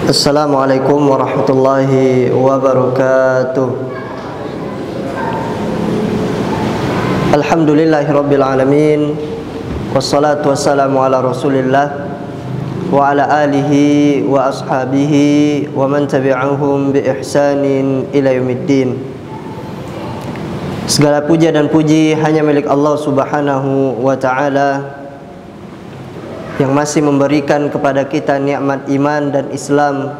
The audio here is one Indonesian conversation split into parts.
Assalamualaikum warahmatullahi wabarakatuh. Alhamdulillahirabbil alamin. Wassalatu wassalamu ala Rasulillah wa ala alihi wa ashabihi wa man tabi'ahum bi ihsanin ila yaumiddin. Segala puja dan puji hanya milik Allah Subhanahu wa ta'ala, yang masih memberikan kepada kita nikmat iman dan Islam.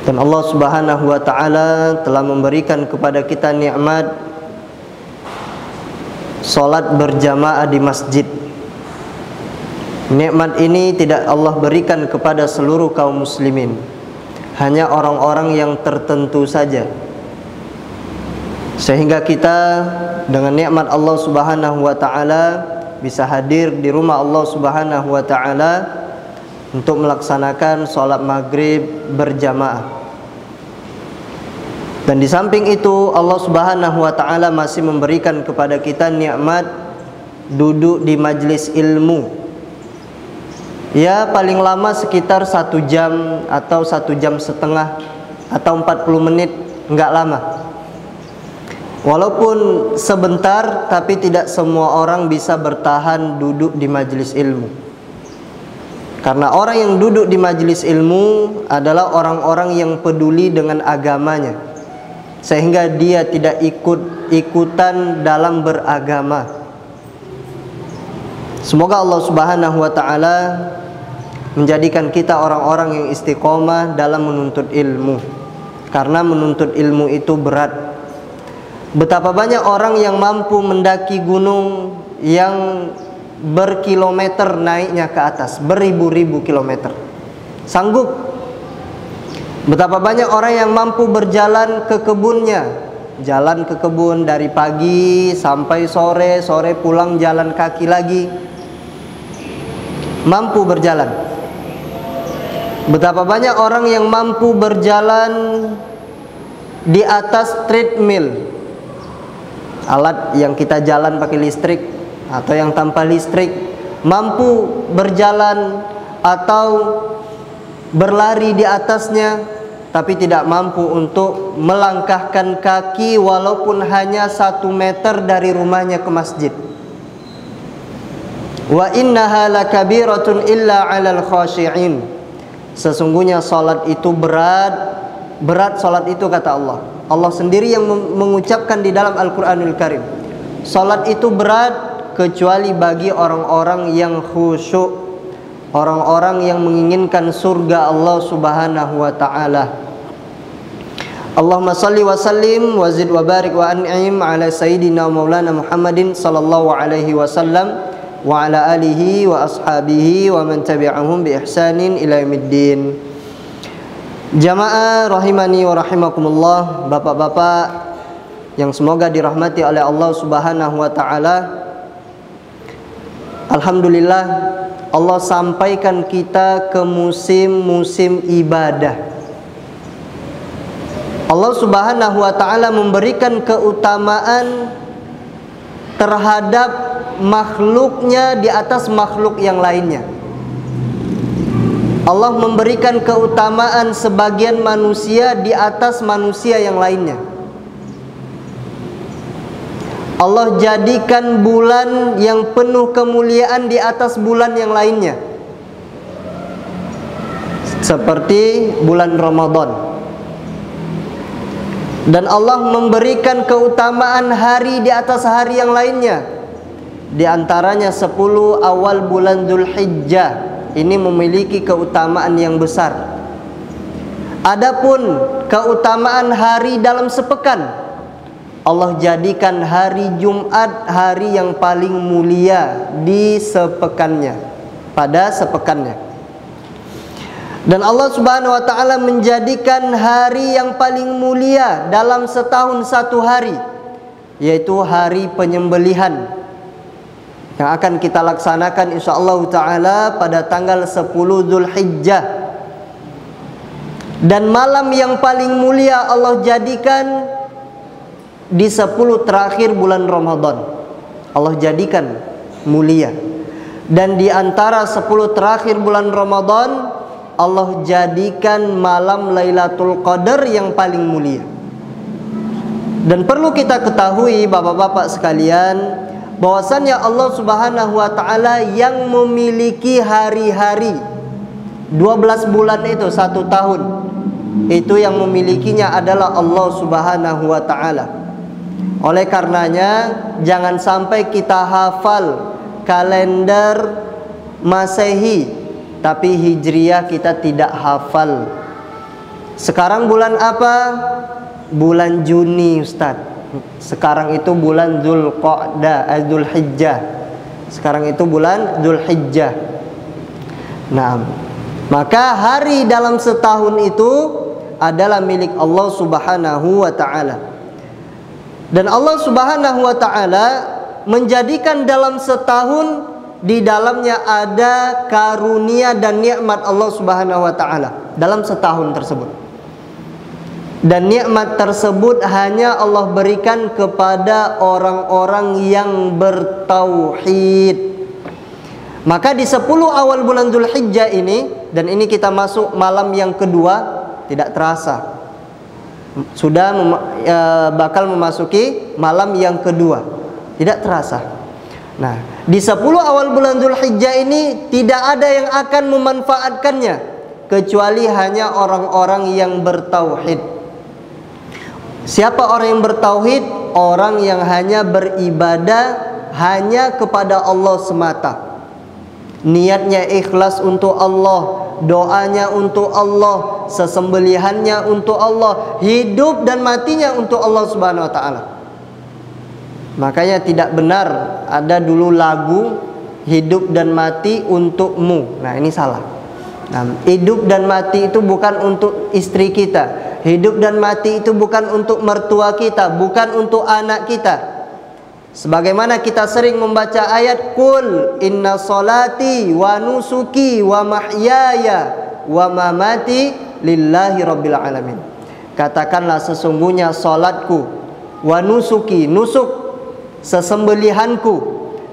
Dan Allah Subhanahu wa ta'ala telah memberikan kepada kita nikmat salat berjamaah di masjid. Nikmat ini tidak Allah berikan kepada seluruh kaum muslimin, hanya orang-orang yang tertentu saja. Sehingga kita dengan nikmat Allah Subhanahu wa ta'ala bisa hadir di rumah Allah Subhanahu wa ta'ala untuk melaksanakan sholat maghrib berjamaah. Dan di samping itu Allah Subhanahu wa ta'ala masih memberikan kepada kita nikmat duduk di majlis ilmu. Ya, paling lama sekitar 1 jam atau 1 jam setengah atau 40 menit, enggak lama. Walaupun sebentar, tapi tidak semua orang bisa bertahan duduk di majelis ilmu. Karena orang yang duduk di majelis ilmu adalah orang-orang yang peduli dengan agamanya, sehingga dia tidak ikut-ikutan dalam beragama. Semoga Allah Subhanahu wa ta'ala menjadikan kita orang-orang yang istiqomah dalam menuntut ilmu. Karena menuntut ilmu itu berat. Betapa banyak orang yang mampu mendaki gunung yang berkilometer naiknya ke atas, beribu-ribu kilometer, sanggup. Betapa banyak orang yang mampu berjalan ke kebunnya, jalan ke kebun dari pagi sampai sore, sore pulang jalan kaki lagi, mampu berjalan. Betapa banyak orang yang mampu berjalan di atas treadmill, alat yang kita jalan pakai listrik atau yang tanpa listrik, mampu berjalan atau berlari di atasnya, tapi tidak mampu untuk melangkahkan kaki walaupun hanya 1 meter dari rumahnya ke masjid. Wa innaha lakabiratun illa 'alal khashi'in. Sesungguhnya salat itu berat salat itu, kata Allah. Allah sendiri yang mengucapkan di dalam Al-Quranul Karim, salat itu berat kecuali bagi orang-orang yang khusyuk, orang-orang yang menginginkan surga Allah Subhanahu wa ta'ala. Allahumma salli wa sallim wa zid wa barik wa an'im ala sayyidina maulana Muhammadin sallallahu alaihi wasallam wa ala alihi wa ashabihi wa man tabi'ahum bi ihsanin ila yaumiddin. Jamaah rahimani wa rahimakumullah, bapak-bapak yang semoga dirahmati oleh Allah Subhanahu wa ta'ala. Alhamdulillah, Allah sampaikan kita ke musim-musim ibadah. Allah Subhanahu wa ta'ala memberikan keutamaan terhadap makhluknya di atas makhluk yang lainnya. Allah memberikan keutamaan sebagian manusia di atas manusia yang lainnya. Allah jadikan bulan yang penuh kemuliaan di atas bulan yang lainnya, seperti bulan Ramadan. Dan Allah memberikan keutamaan hari di atas hari yang lainnya. Di antaranya 10 awal bulan Dzulhijjah ini memiliki keutamaan yang besar. Adapun keutamaan hari dalam sepekan, Allah jadikan hari Jumat hari yang paling mulia di sepekannya, pada sepekannya. Dan Allah Subhanahu wa ta'ala menjadikan hari yang paling mulia dalam setahun 1 hari, yaitu hari penyembelihan, yang akan kita laksanakan insyaallah ta'ala pada tanggal 10 Dzulhijjah. Dan malam yang paling mulia Allah jadikan di 10 terakhir bulan Ramadan. Allah jadikan mulia. Dan di antara 10 terakhir bulan Ramadan, Allah jadikan malam Lailatul Qadar yang paling mulia. Dan perlu kita ketahui bapak-bapak sekalian, bahwasannya Allah Subhanahu wa taala yang memiliki hari-hari 12 bulan itu 1 tahun. Itu yang memilikinya adalah Allah Subhanahu wa taala. Oleh karenanya jangan sampai kita hafal kalender Masehi tapi Hijriah kita tidak hafal. Sekarang bulan apa? Bulan Juni, Ustaz. Sekarang itu bulan Dzulhijjah. Sekarang itu bulan Dzulhijjah. Nah, maka hari dalam setahun itu adalah milik Allah Subhanahu wa taala. Dan Allah Subhanahu wa taala menjadikan dalam setahun di dalamnya ada karunia dan nikmat Allah Subhanahu wa taala dalam setahun tersebut. Dan nikmat tersebut hanya Allah berikan kepada orang-orang yang bertauhid. Maka di 10 awal bulan Dzulhijjah ini, dan ini kita masuk malam yang kedua, tidak terasa sudah bakal memasuki malam yang kedua, tidak terasa. Nah, di 10 awal bulan Dzulhijjah ini tidak ada yang akan memanfaatkannya kecuali hanya orang-orang yang bertauhid. Siapa orang yang bertauhid? Orang yang hanya beribadah hanya kepada Allah semata. Niatnya ikhlas untuk Allah, doanya untuk Allah, sesembelihannya untuk Allah, hidup dan matinya untuk Allah Subhanahu wa taala. Makanya tidak benar ada dulu lagu hidup dan mati untukmu. Nah, ini salah. Nah, hidup dan mati itu bukan untuk istri kita. Hidup dan mati itu bukan untuk mertua kita, bukan untuk anak kita. Sebagaimana kita sering membaca ayat Qul inna salati wa nusuki wa mahyaya wa mamati lillahi rabbil alamin. Katakanlah sesungguhnya salatku, wa nusuki, nusuk sesembelihanku.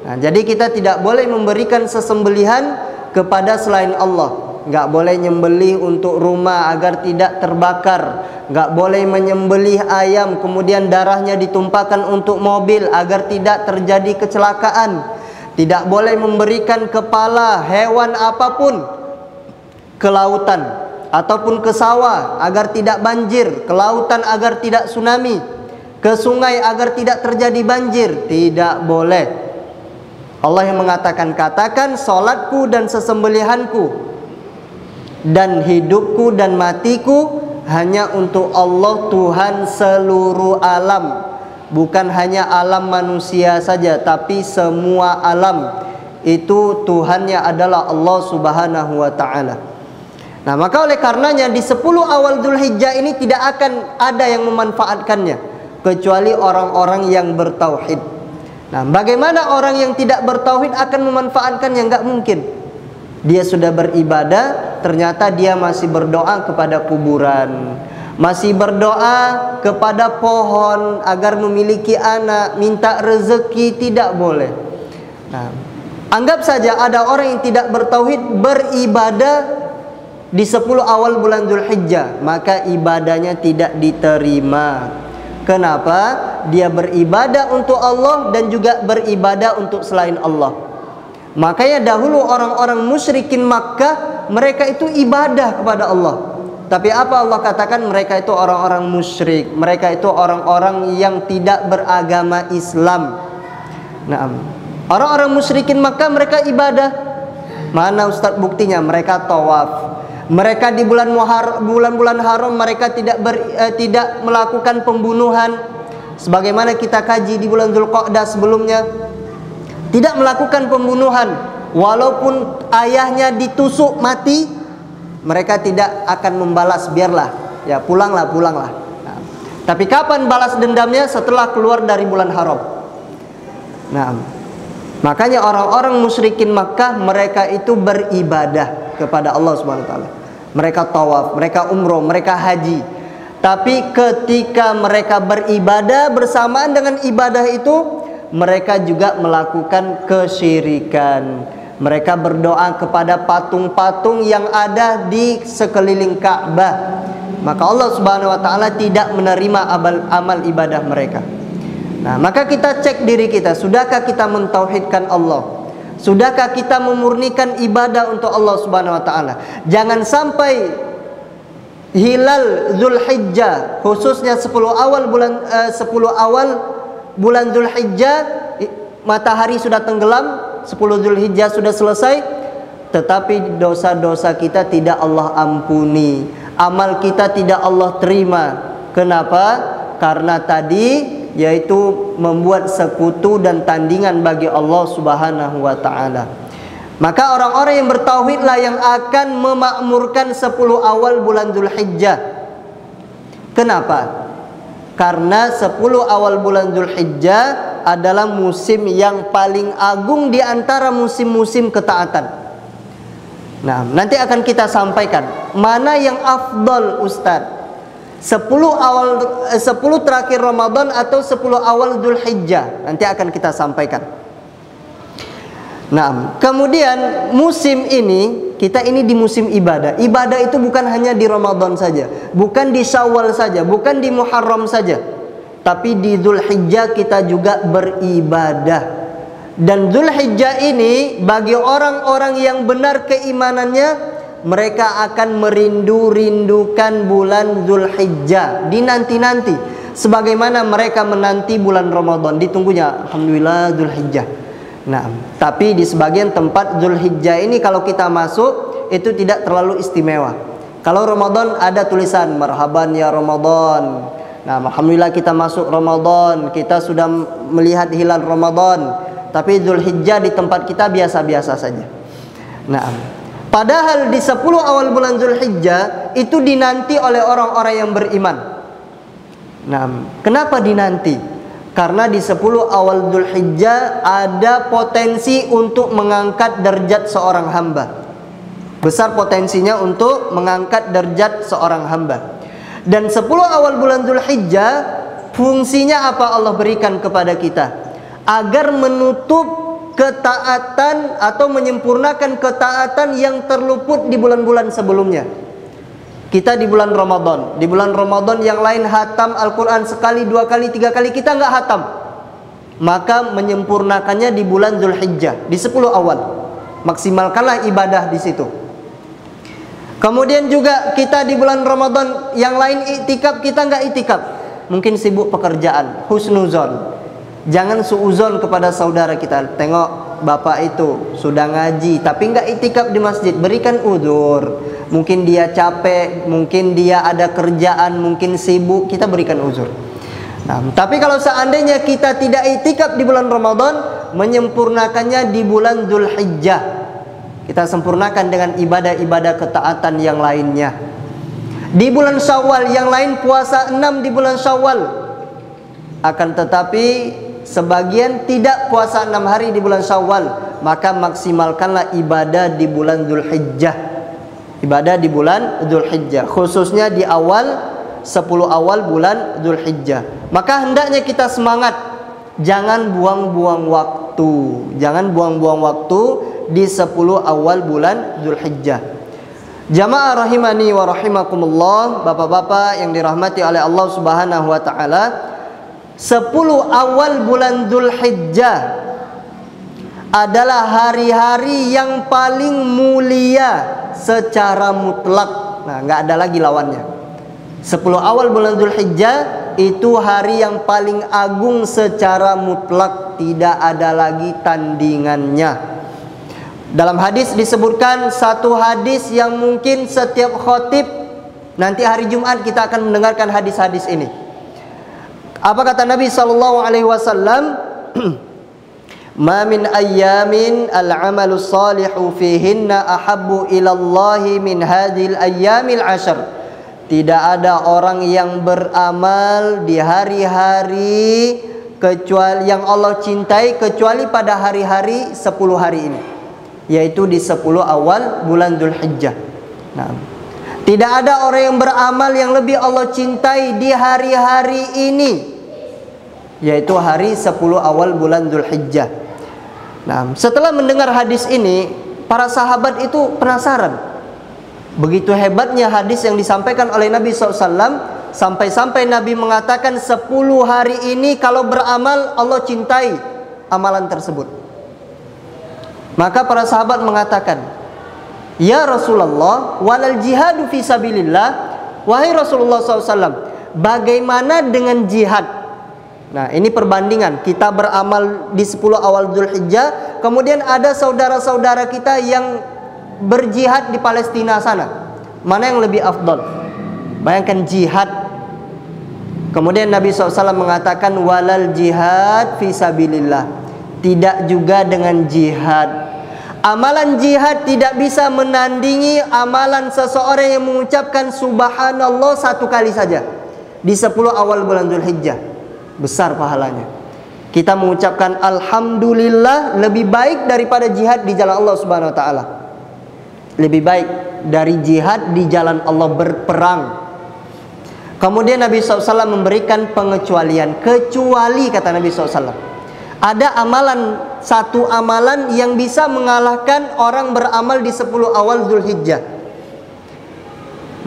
Nah, jadi kita tidak boleh memberikan sesembelihan kepada selain Allah. Nggak boleh nyembelih untuk rumah agar tidak terbakar. Nggak boleh menyembelih ayam kemudian darahnya ditumpahkan untuk mobil agar tidak terjadi kecelakaan. Tidak boleh memberikan kepala hewan apapun ke lautan ataupun ke sawah agar tidak banjir, ke lautan agar tidak tsunami, ke sungai agar tidak terjadi banjir. Tidak boleh. Allah yang mengatakan, katakan salatku dan sesembelihanku dan hidupku dan matiku hanya untuk Allah Tuhan seluruh alam. Bukan hanya alam manusia saja, tapi semua alam itu Tuhannya adalah Allah Subhanahu wa ta'ala. Nah, maka oleh karenanya di 10 awal Dzulhijjah ini tidak akan ada yang memanfaatkannya kecuali orang-orang yang bertauhid. Nah, bagaimana orang yang tidak bertauhid akan memanfaatkannya? Enggak mungkin. Dia sudah beribadah, ternyata dia masih berdoa kepada kuburan, masih berdoa kepada pohon agar memiliki anak, minta rezeki, tidak boleh. Nah, anggap saja ada orang yang tidak bertauhid beribadah di 10 awal bulan Dzulhijjah, maka ibadahnya tidak diterima. Kenapa? Dia beribadah untuk Allah dan juga beribadah untuk selain Allah. Makanya dahulu orang-orang musyrikin Makkah, mereka itu ibadah kepada Allah. Tapi apa Allah katakan? Mereka itu orang-orang musyrik. Mereka itu orang-orang yang tidak beragama Islam. Nah, orang-orang musyrikin Makkah mereka ibadah. Mana Ustaz buktinya? Mereka tawaf. Mereka di bulan-bulan haram mereka tidak melakukan pembunuhan. Sebagaimana kita kaji di bulan Dzulqa'dah sebelumnya, tidak melakukan pembunuhan. Walaupun ayahnya ditusuk mati, mereka tidak akan membalas. Biarlah, ya pulanglah. Nah, tapi kapan balas dendamnya? Setelah keluar dari bulan haram. Nah, makanya orang-orang musyrikin Makkah mereka itu beribadah kepada Allah Subhanahu wa taala. Mereka tawaf, mereka umroh, mereka haji. Tapi ketika mereka beribadah, bersamaan dengan ibadah itu mereka juga melakukan kesyirikan. Mereka berdoa kepada patung-patung yang ada di sekeliling Ka'bah. Maka Allah Subhanahu wa taala tidak menerima amal ibadah mereka. Nah, maka kita cek diri kita, sudahkah kita mentauhidkan Allah? Sudahkah kita memurnikan ibadah untuk Allah Subhanahu wa taala? Jangan sampai hilal Zulhijjah, khususnya 10 awal bulan Zulhijjah, matahari sudah tenggelam, 10 Zulhijjah sudah selesai, tetapi dosa-dosa kita tidak Allah ampuni, amal kita tidak Allah terima. Kenapa? Karena tadi yaitu membuat sekutu dan tandingan bagi Allah Subhanahu wa taala. Maka orang-orang yang bertauhidlah yang akan memakmurkan 10 awal bulan Zulhijjah. Kenapa? Karena 10 awal bulan Zulhijjah adalah musim yang paling agung di antara musim-musim ketaatan. Nah, nanti akan kita sampaikan mana yang afdal, Ustaz. 10 terakhir Ramadan atau 10 awal Zulhijjah, nanti akan kita sampaikan. Nah, kemudian musim ini, kita ini di musim ibadah. Ibadah itu bukan hanya di Ramadan saja, bukan di Syawal saja, bukan di Muharram saja, tapi di Zulhijjah kita juga beribadah. Dan Zulhijjah ini bagi orang-orang yang benar keimanannya, mereka akan merindukan bulan Zulhijjah, dinanti-nanti sebagaimana mereka menanti bulan Ramadan, ditunggunya alhamdulillah Zulhijjah. Nah, tapi di sebagian tempat Zulhijjah ini kalau kita masuk itu tidak terlalu istimewa. Kalau Ramadan ada tulisan marhaban ya Ramadan. Nah, alhamdulillah kita masuk Ramadan, kita sudah melihat hilal Ramadan. Tapi Zulhijjah di tempat kita biasa-biasa saja. Nah, padahal di 10 awal bulan Zulhijjah itu dinanti oleh orang-orang yang beriman. Nah, kenapa dinanti? Karena di 10 awal Zulhijjah ada potensi untuk mengangkat derajat seorang hamba. Besar potensinya untuk mengangkat derajat seorang hamba. Dan 10 awal bulan Zulhijjah fungsinya apa Allah berikan kepada kita? Agar menutup ketaatan atau menyempurnakan ketaatan yang terluput di bulan-bulan sebelumnya. Kita di bulan Ramadan, di bulan Ramadan yang lain hatam Al-Quran sekali, 2 kali, 3 kali, kita nggak hatam. Maka menyempurnakannya di bulan Zulhijjah, di 10 awal. Maksimalkanlah ibadah di situ. Kemudian juga kita di bulan Ramadan yang lain iktikaf, kita nggak iktikaf. Mungkin sibuk pekerjaan, husnuzon. Jangan suuzon kepada saudara kita. Tengok bapak itu sudah ngaji tapi nggak iktikaf di masjid, berikan udzur. Mungkin dia capek, mungkin dia ada kerjaan, mungkin sibuk, kita berikan uzur. Nah, tapi kalau seandainya kita tidak iktikaf di bulan Ramadan, menyempurnakannya di bulan Zulhijjah. Kita sempurnakan dengan ibadah-ibadah ketaatan yang lainnya. Di bulan Syawal yang lain puasa 6 di bulan Syawal. Akan tetapi sebagian tidak puasa 6 hari di bulan Syawal, maka maksimalkanlah ibadah di bulan Zulhijjah. Ibadah di bulan Zulhijjah, khususnya di awal 10 awal bulan Zulhijjah. Maka hendaknya kita semangat, jangan buang-buang waktu. Jangan buang-buang waktu di 10 awal bulan Zulhijjah. Jamaah rahimani wa rahimakumullah, bapak-bapak yang dirahmati oleh Allah Subhanahu wa taala. 10 awal bulan Zulhijjah adalah hari-hari yang paling mulia secara mutlak. Nah, nggak ada lagi lawannya. 10 awal bulan Zulhijjah itu hari yang paling agung secara mutlak, tidak ada lagi tandingannya. Dalam hadis disebutkan satu hadis yang mungkin setiap khotib nanti hari Jumat kita akan mendengarkan hadis-hadis ini. Apa kata Nabi sallallahu alaihi wasallam? Ma min ayyamin al-amalu salihu fihinna ahabbu ila Allah min hadhil ayyamil 'ashr. Tidak ada orang yang beramal di hari-hari kecuali yang Allah cintai kecuali pada hari-hari 10 hari ini, yaitu di 10 awal bulan Zulhijjah. Nah, tidak ada orang yang beramal yang lebih Allah cintai di hari-hari ini, yaitu hari 10 awal bulan Zulhijjah. Nah, setelah mendengar hadis ini, para sahabat itu penasaran. Begitu hebatnya hadis yang disampaikan oleh Nabi SAW, sampai-sampai Nabi mengatakan 10 hari ini kalau beramal Allah cintai amalan tersebut. Maka para sahabat mengatakan, "Ya Rasulullah, walal jihadu fi sabilillah." Wahai Rasulullah SAW, bagaimana dengan jihad? Nah, ini perbandingan. Kita beramal di 10 awal Dzulhijjah, kemudian ada saudara-saudara kita yang berjihad di Palestina sana. Mana yang lebih afdal? Bayangkan jihad. Kemudian Nabi SAW mengatakan walal jihad fi sabilillah. Tidak juga dengan jihad. Amalan jihad tidak bisa menandingi amalan seseorang yang mengucapkan subhanallah 1 kali saja di 10 awal bulan Dzulhijjah. Besar pahalanya. Kita mengucapkan alhamdulillah lebih baik daripada jihad di jalan Allah Subhanahu wa taala. Lebih baik dari jihad di jalan Allah berperang. Kemudian Nabi SAW memberikan pengecualian. Kecuali, kata Nabi SAW, ada amalan, satu amalan yang bisa mengalahkan orang beramal di 10 awal Dzulhijjah.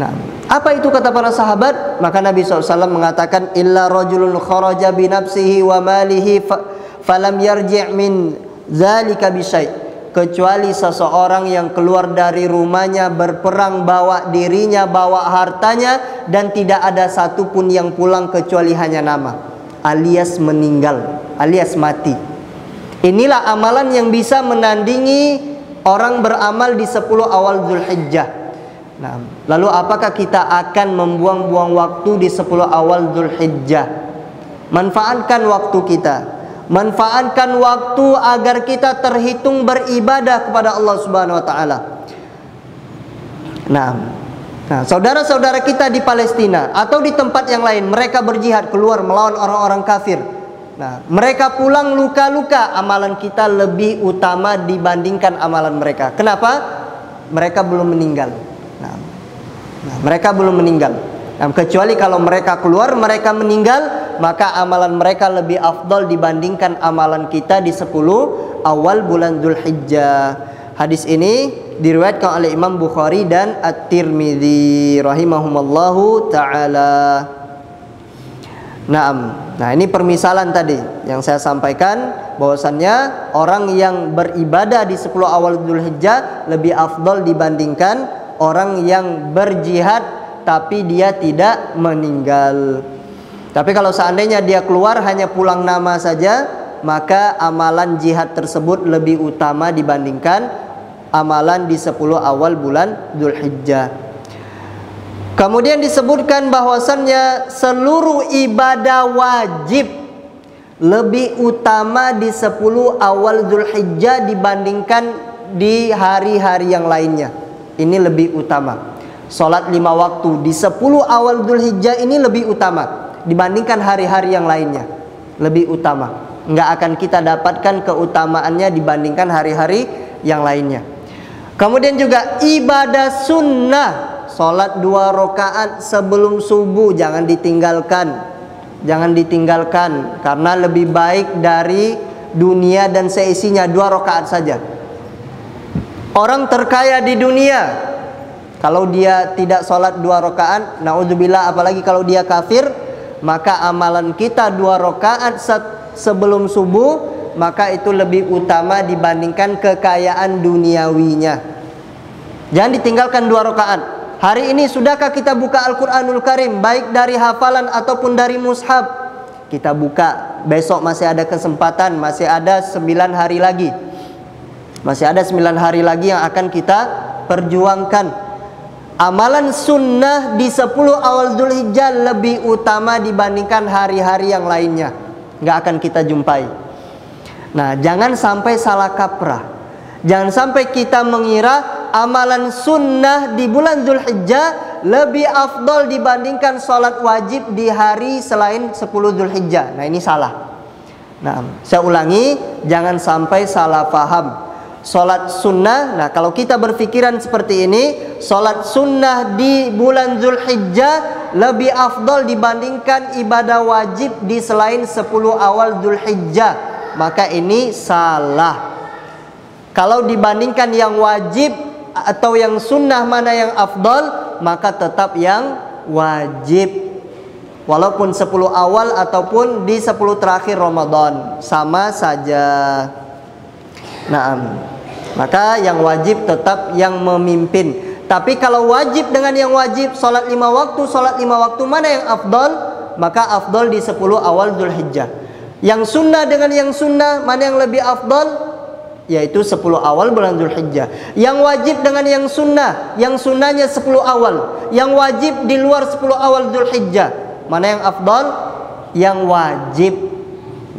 Nah, apa itu kata para sahabat? Maka Nabi SAW mengatakan, illa rajulun kharaja binafsihi wa malihi falam yarji' min zalika bisyai'. Kecuali seseorang yang keluar dari rumahnya berperang, bawa dirinya, bawa hartanya, dan tidak ada satupun yang pulang kecuali hanya nama, alias meninggal, alias mati. Inilah amalan yang bisa menandingi orang beramal di 10 awal Dzulhijjah. Nah, lalu apakah kita akan membuang-buang waktu di 10 awal Dzulhijjah? Manfaatkan waktu kita. Manfaatkan waktu agar kita terhitung beribadah kepada Allah Subhanahu wa taala. Nah, saudara-saudara kita di Palestina atau di tempat yang lain, mereka berjihad keluar melawan orang-orang kafir. Nah, mereka pulang luka-luka, amalan kita lebih utama dibandingkan amalan mereka. Kenapa? Mereka belum meninggal. Nah, mereka belum meninggal. Nah, kecuali kalau mereka keluar, mereka meninggal, maka amalan mereka lebih afdal dibandingkan amalan kita di 10 awal bulan Dzulhijjah. Hadis ini diriwayatkan oleh Imam Bukhari dan At-Tirmidzi rahimahumallahu taala. Nah, ini permisalan tadi yang saya sampaikan, bahwasannya orang yang beribadah di 10 awal Dzulhijjah lebih afdal dibandingkan orang yang berjihad tapi dia tidak meninggal. Tapi kalau seandainya dia keluar hanya pulang nama saja, maka amalan jihad tersebut lebih utama dibandingkan amalan di 10 awal bulan Dzulhijjah. Kemudian disebutkan bahwasannya seluruh ibadah wajib lebih utama di 10 awal Dzulhijjah dibandingkan di hari-hari yang lainnya. Ini lebih utama. Salat 5 waktu di 10 awal Dzulhijjah ini lebih utama dibandingkan hari-hari yang lainnya. Lebih utama. Nggak akan kita dapatkan keutamaannya dibandingkan hari-hari yang lainnya. Kemudian juga ibadah sunnah, salat 2 rakaat sebelum subuh jangan ditinggalkan. Jangan ditinggalkan karena lebih baik dari dunia dan seisinya. 2 rakaat saja. Orang terkaya di dunia, kalau dia tidak sholat 2 rakaat, naudzubillah, apalagi kalau dia kafir, maka amalan kita 2 rakaat sebelum subuh, maka itu lebih utama dibandingkan kekayaan duniawinya. Jangan ditinggalkan 2 rakaat. Hari ini sudahkah kita buka Al-Quranul Karim, baik dari hafalan ataupun dari mushaf? Kita buka. Besok masih ada kesempatan, masih ada 9 hari lagi. Masih ada 9 hari lagi yang akan kita perjuangkan. Amalan sunnah di 10 awal Dzulhijjah lebih utama dibandingkan hari-hari yang lainnya. Nggak akan kita jumpai. Nah, jangan sampai salah kaprah. Jangan sampai kita mengira amalan sunnah di bulan Dzulhijjah lebih afdal dibandingkan sholat wajib di hari selain 10 Dzulhijjah. Nah, ini salah. Nah, saya ulangi, jangan sampai salah paham. Sholat sunnah, nah kalau kita berpikiran seperti ini, sholat sunnah di bulan Dzulhijjah lebih afdal dibandingkan ibadah wajib di selain 10 awal Dzulhijjah, maka ini salah. Kalau dibandingkan yang wajib atau yang sunnah mana yang afdal, maka tetap yang wajib. Walaupun 10 awal ataupun di 10 terakhir Ramadan, sama saja. Nah, maka yang wajib tetap yang memimpin. Tapi kalau wajib dengan yang wajib, salat 5 waktu, mana yang afdal? Maka afdal di 10 awal Dzulhijjah. Yang sunnah dengan yang sunnah, mana yang lebih afdal? Yaitu 10 awal bulan Dzulhijjah. Yang wajib dengan yang sunnahnya 10 awal. Yang wajib di luar 10 awal Dzulhijjah. Mana yang afdal? Yang wajib.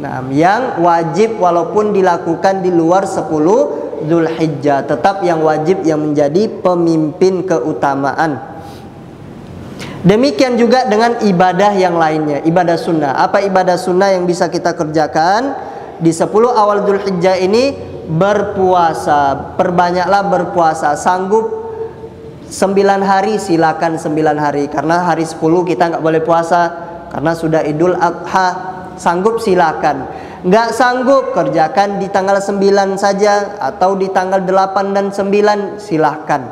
Nah, yang wajib walaupun dilakukan di luar 10 Dzulhijjah, tetap yang wajib yang menjadi pemimpin keutamaan. Demikian juga dengan ibadah yang lainnya, ibadah sunnah. Apa ibadah sunnah yang bisa kita kerjakan di 10 awal Dzulhijjah ini? Berpuasa. Perbanyaklah berpuasa. Sanggup 9 hari, silakan 9 hari. Karena hari 10 kita nggak boleh puasa karena sudah Idul Adha. Sanggup silakan. Nggak sanggup, kerjakan di tanggal 9 saja, atau di tanggal 8 dan 9 silahkan.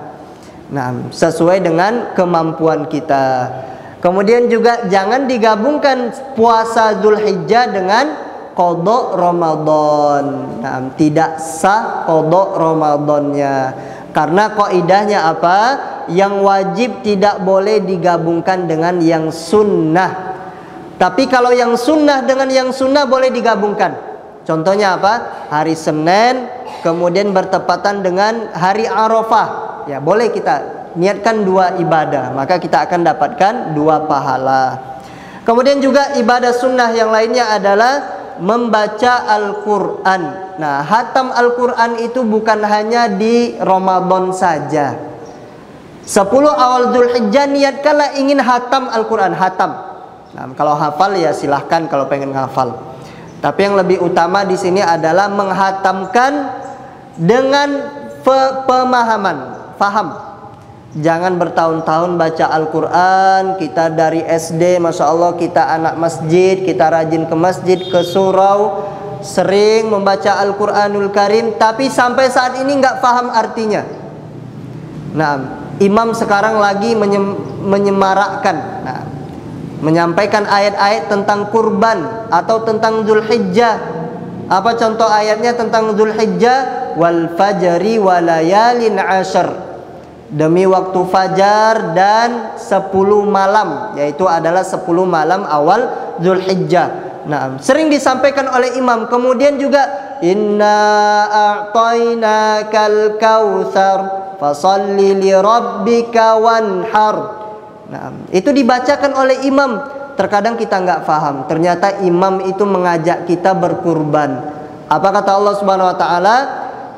Nah, sesuai dengan kemampuan kita. Kemudian juga jangan digabungkan puasa Dzulhijjah dengan qada Ramadan. Nah, tidak sah qada Ramadannya. Karena kaidahnya apa? Yang wajib tidak boleh digabungkan dengan yang sunnah. Tapi kalau yang sunnah dengan yang sunnah boleh digabungkan. Contohnya apa? Hari Senin kemudian bertepatan dengan hari Arafah. Ya, boleh kita niatkan 2 ibadah, maka kita akan dapatkan 2 pahala. Kemudian juga ibadah sunnah yang lainnya adalah membaca Al-Quran. Nah, hatam Al-Quran itu bukan hanya di Ramadan saja. 10 awal Dzulhijjah niatkanlah ingin hatam Al-Quran, hatam. Nah, kalau hafal ya silahkan kalau pengen ngafal. Tapi yang lebih utama di sini adalah menghatamkan dengan pemahaman, faham. Jangan bertahun-tahun baca Al-Quran. Kita dari SD, Masya Allah, kita anak masjid, kita rajin ke masjid, ke surau, sering membaca Al-Quranul Karim, tapi sampai saat ini nggak paham artinya. Nah, imam sekarang lagi menyemarakkan, menyampaikan ayat-ayat tentang kurban atau tentang Dzulhijjah. Apa contoh ayatnya tentang Dzulhijjah? Wal fajri walayalin ashar. Demi waktu fajar dan 10 malam, yaitu adalah 10 malam awal Dzulhijjah. Nah, sering disampaikan oleh imam. Kemudian juga inna a'tainakal kautsar fasalli li rabbika wanhar. Nah, itu dibacakan oleh imam. Terkadang kita nggak paham. Ternyata imam itu mengajak kita berkurban. Apa kata Allah Subhanahu wa taala?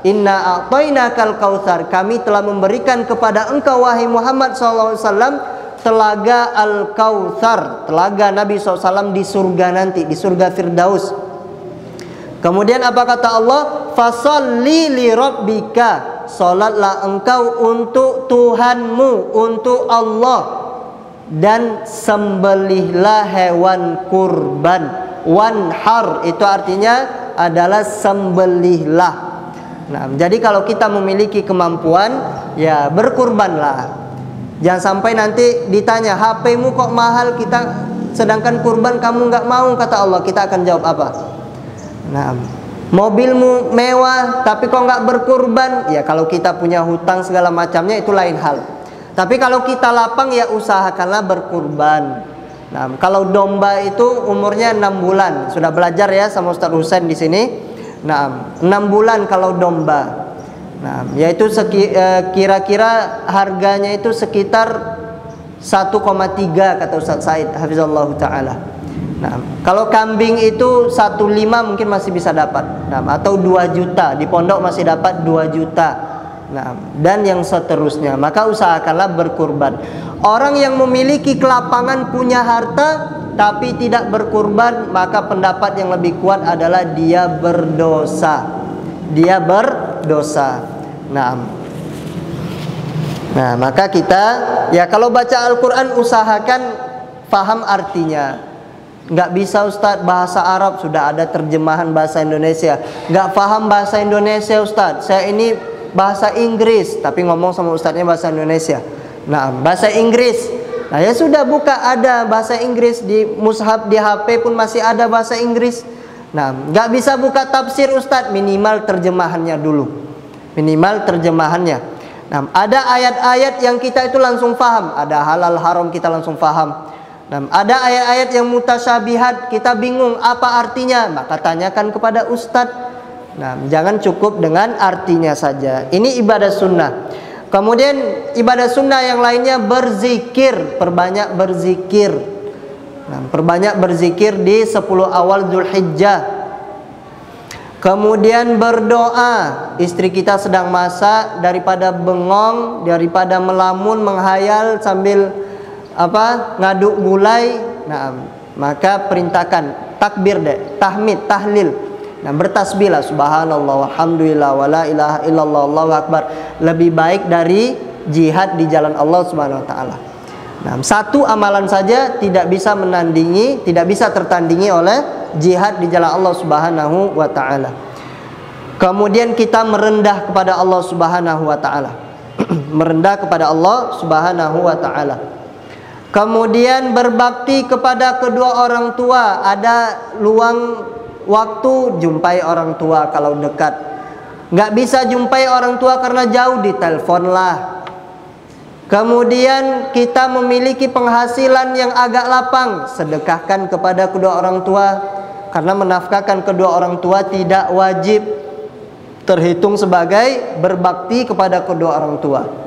Inna a'tainakal kautsar. Kami telah memberikan kepada engkau wahai Muhammad sallallahu alaihi wasallam telaga Al-Kautsar, telaga Nabi SAW di surga nanti, di surga Firdaus. Kemudian apa kata Allah? Fasalli li rabbika. Salatlah engkau untuk Tuhanmu, untuk Allah. Dan sembelihlah hewan kurban. Wanhar itu artinya adalah sembelihlah. Nah, jadi kalau kita memiliki kemampuan, ya berkurbanlah. Jangan sampai nanti ditanya, HP-mu kok mahal, kita sedangkan kurban kamu nggak mau, kata Allah. Kita akan jawab apa? Nah, mobilmu mewah tapi kok nggak berkurban? Ya kalau kita punya hutang segala macamnya itu lain hal. Tapi kalau kita lapang ya usahakanlah berkurban. Nah, kalau domba itu umurnya 6 bulan. Sudah belajar ya sama Ustaz Husain di sini. Nah, 6 bulan kalau domba. Nah, yaitu kira-kira harganya itu sekitar 1,3 kata Ustaz Said hafizallahu taala. Nah, kalau kambing itu 1,5 mungkin masih bisa dapat. Nah, atau 2 juta, di pondok masih dapat 2 juta. Nah, dan yang seterusnya. Maka usahakanlah berkurban. Orang yang memiliki kelapangan, punya harta tapi tidak berkurban, maka pendapat yang lebih kuat adalah dia berdosa. Dia berdosa. Nah, maka kita ya kalau baca Al-Quran usahakan paham artinya. Nggak bisa Ustadz, bahasa Arab sudah ada terjemahan bahasa Indonesia. Nggak paham bahasa Indonesia Ustadz, saya ini bahasa Inggris, tapi ngomong sama Ustadznya bahasa Indonesia. Nah, bahasa Inggris. Nah ya sudah, buka, ada bahasa Inggris di mushaf, di HP pun masih ada bahasa Inggris. Nah, nggak bisa buka tafsir Ustadz, minimal terjemahannya dulu. Minimal terjemahannya. Nah, ada ayat-ayat yang kita itu langsung paham, ada halal haram kita langsung paham. Nah, ada ayat-ayat yang mutasyabihat, kita bingung apa artinya, maka tanyakan kepada Ustadz. Nah, jangan cukup dengan artinya saja. Ini ibadah sunnah. Kemudian ibadah sunnah yang lainnya berzikir, perbanyak berzikir. Nah, perbanyak berzikir di 10 awal Dzulhijjah. Kemudian berdoa, istri kita sedang masak, daripada bengong, daripada melamun, menghayal sambil ngaduk gulai, nah maka perintahkan takbir deh, tahmid, tahlil. Nah, bertasbihlah subhanallah walhamdulillah wala ilaha illallah Allahu akbar, lebih baik dari jihad di jalan Allah Subhanahu wa taala. Nah, satu amalan saja tidak bisa menandingi, tidak bisa tertandingi oleh jihad di jalan Allah Subhanahu wa taala. Kemudian kita merendah kepada Allah Subhanahu wa taala. Merendah kepada Allah Subhanahu wa taala. Kemudian berbakti kepada kedua orang tua, ada luang waktu, jumpai orang tua kalau dekat. Nggak bisa jumpai orang tua karena jauh, diteleponlah. Kemudian kita memiliki penghasilan yang agak lapang, sedekahkan kepada kedua orang tua, karena menafkahkan kedua orang tua tidak wajib, terhitung sebagai berbakti kepada kedua orang tua.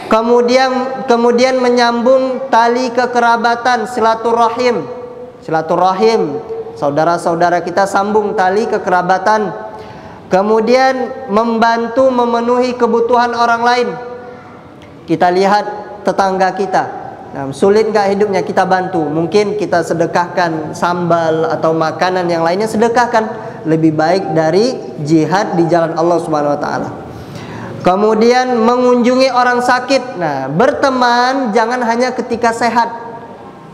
Kemudian menyambung tali kekerabatan, silaturahim. Silaturahim, saudara-saudara kita sambung tali kekerabatan. Kemudian membantu memenuhi kebutuhan orang lain. Kita lihat tetangga kita, nah, sulit nggak hidupnya, kita bantu. Mungkin kita sedekahkan sambal atau makanan yang lainnya, sedekahkan, lebih baik dari jihad di jalan Allah Subhanahu wa taala. Kemudian mengunjungi orang sakit. Nah, berteman jangan hanya ketika sehat,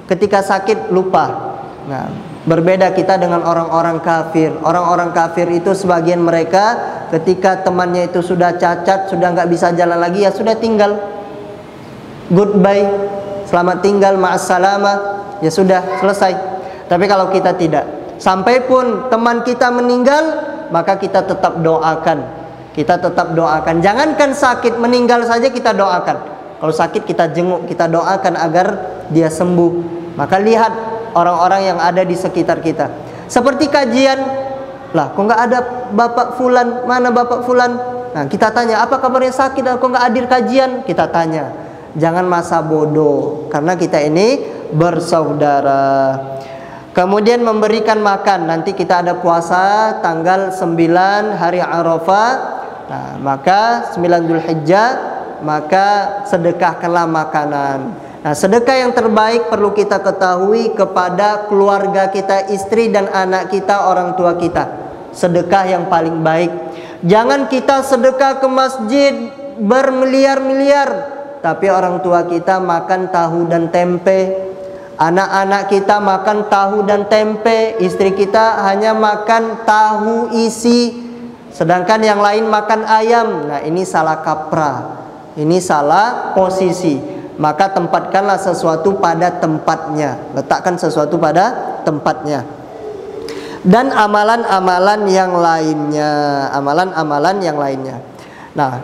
ketika sakit lupa. Nah, berbeda kita dengan orang-orang kafir. Orang-orang kafir itu sebagian mereka ketika temannya itu sudah cacat, sudah nggak bisa jalan lagi, ya sudah tinggal, goodbye, selamat tinggal, ma'assalamah, ya sudah selesai. Tapi kalau kita tidak, sampai pun teman kita meninggal, maka kita tetap doakan. Kita tetap doakan. Jangankan sakit, meninggal saja kita doakan. Kalau sakit kita jenguk, kita doakan agar dia sembuh. Maka lihat orang-orang yang ada di sekitar kita. Seperti kajian, lah kok nggak ada Bapak Fulan, mana Bapak Fulan? Nah, kita tanya, apa kabarnya sakit? Kok nggak hadir kajian? Kita tanya. Jangan masa bodoh, karena kita ini bersaudara. Kemudian memberikan makan. Nanti kita ada puasa tanggal 9 hari Arafah. Nah, maka 9 Dzulhijjah, maka sedekahkanlah makanan. Nah, sedekah yang terbaik perlu kita ketahui kepada keluarga kita, istri dan anak kita, orang tua kita. Sedekah yang paling baik. Jangan kita sedekah ke masjid bermiliar-miliar, tapi orang tua kita makan tahu dan tempe, anak-anak kita makan tahu dan tempe, istri kita hanya makan tahu isi, sedangkan yang lain makan ayam. Nah, ini salah kaprah, ini salah posisi. Maka tempatkanlah sesuatu pada tempatnya, letakkan sesuatu pada tempatnya. Dan amalan-amalan yang lainnya, amalan-amalan yang lainnya. Nah,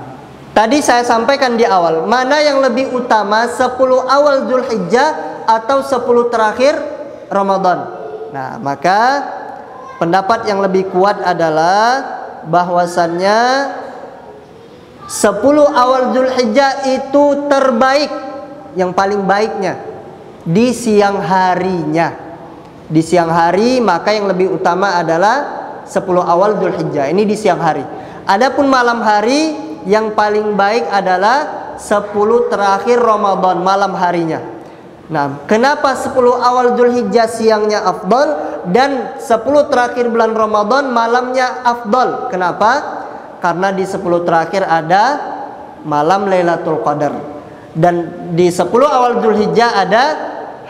tadi saya sampaikan di awal, mana yang lebih utama, 10 awal Dzulhijjah atau 10 terakhir Ramadan. Nah, maka pendapat yang lebih kuat adalah bahwasannya 10 awal Dzulhijjah itu terbaik, yang paling baiknya di siang harinya. Di siang hari, maka yang lebih utama adalah 10 awal Dzulhijjah. Ini di siang hari. Adapun malam hari, yang paling baik adalah 10 terakhir Ramadan, malam harinya. Nah, kenapa 10 awal Dzulhijjah siangnya afdal dan 10 terakhir bulan Ramadan malamnya afdal? Kenapa? Karena di 10 terakhir ada malam Lailatul Qadar, dan di 10 awal Dzulhijjah ada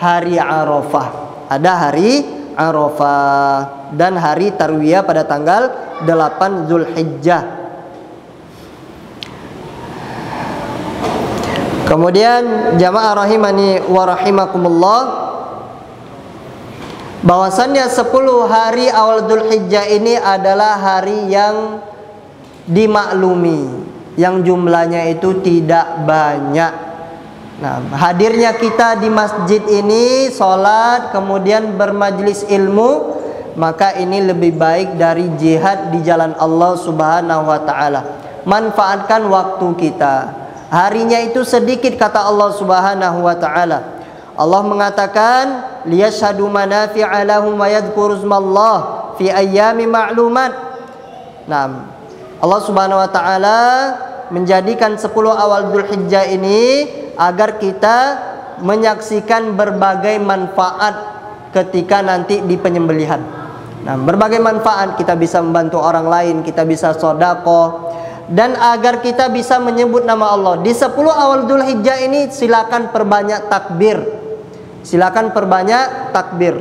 hari Arafah. Ada hari Arafah dan hari Tarwiyah pada tanggal 8 Zulhijjah. Kemudian jamaah rahimani wa rahimakumullah, bahwasannya 10 hari awal Dzulhijjah ini adalah hari yang dimaklumi, yang jumlahnya itu tidak banyak. Nah, hadirnya kita di masjid ini, sholat, kemudian bermajlis ilmu, maka ini lebih baik dari jihad di jalan Allah Subhanahu wa ta'ala. Manfaatkan waktu kita. Harinya itu sedikit, kata Allah Subhanahu wa ta'ala. Allah mengatakan, liyashhadu manafi'a lahum wa yadhkuru ismallah fi ayyamin ma'lumat. Nah, Allah Subhanahu wa ta'ala menjadikan 10 awal Dzulhijjah ini agar kita menyaksikan berbagai manfaat ketika nanti di penyembelihan. Nah, berbagai manfaat, kita bisa membantu orang lain, kita bisa sedekah, dan agar kita bisa menyebut nama Allah. Di 10 awal Dzulhijjah ini silakan perbanyak takbir. Silakan perbanyak takbir.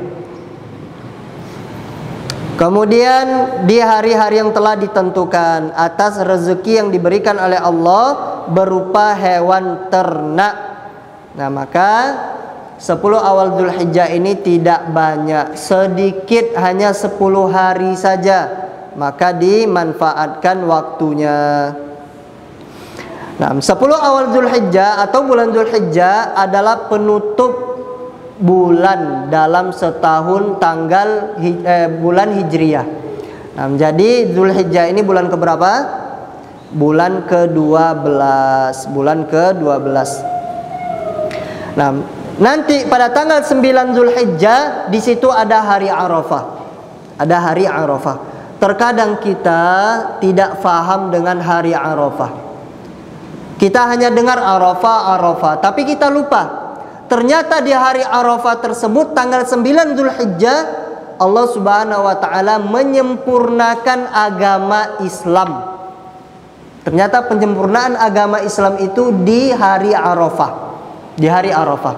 Kemudian di hari-hari yang telah ditentukan atas rezeki yang diberikan oleh Allah berupa hewan ternak. Nah, maka 10 awal Dzulhijjah ini tidak banyak, sedikit, hanya 10 hari saja. Maka dimanfaatkan waktunya. Nah, 10 awal Dzulhijjah atau bulan Dzulhijjah adalah penutup bulan dalam setahun tanggal bulan Hijriyah. Nah, jadi Dzulhijjah ini bulan keberapa? Bulan ke-12. Bulan ke-12. Nah, nanti pada tanggal 9 Dzulhijjah di situ ada hari Arafah. Ada hari Arafah. Terkadang kita tidak faham dengan hari Arafah. Kita hanya dengar Arafah, Arafah, tapi kita lupa. Ternyata di hari Arafah tersebut tanggal 9 Dzulhijjah Allah Subhanahu wa ta'ala menyempurnakan agama Islam. Ternyata penyempurnaan agama Islam itu di hari Arafah. Di hari Arafah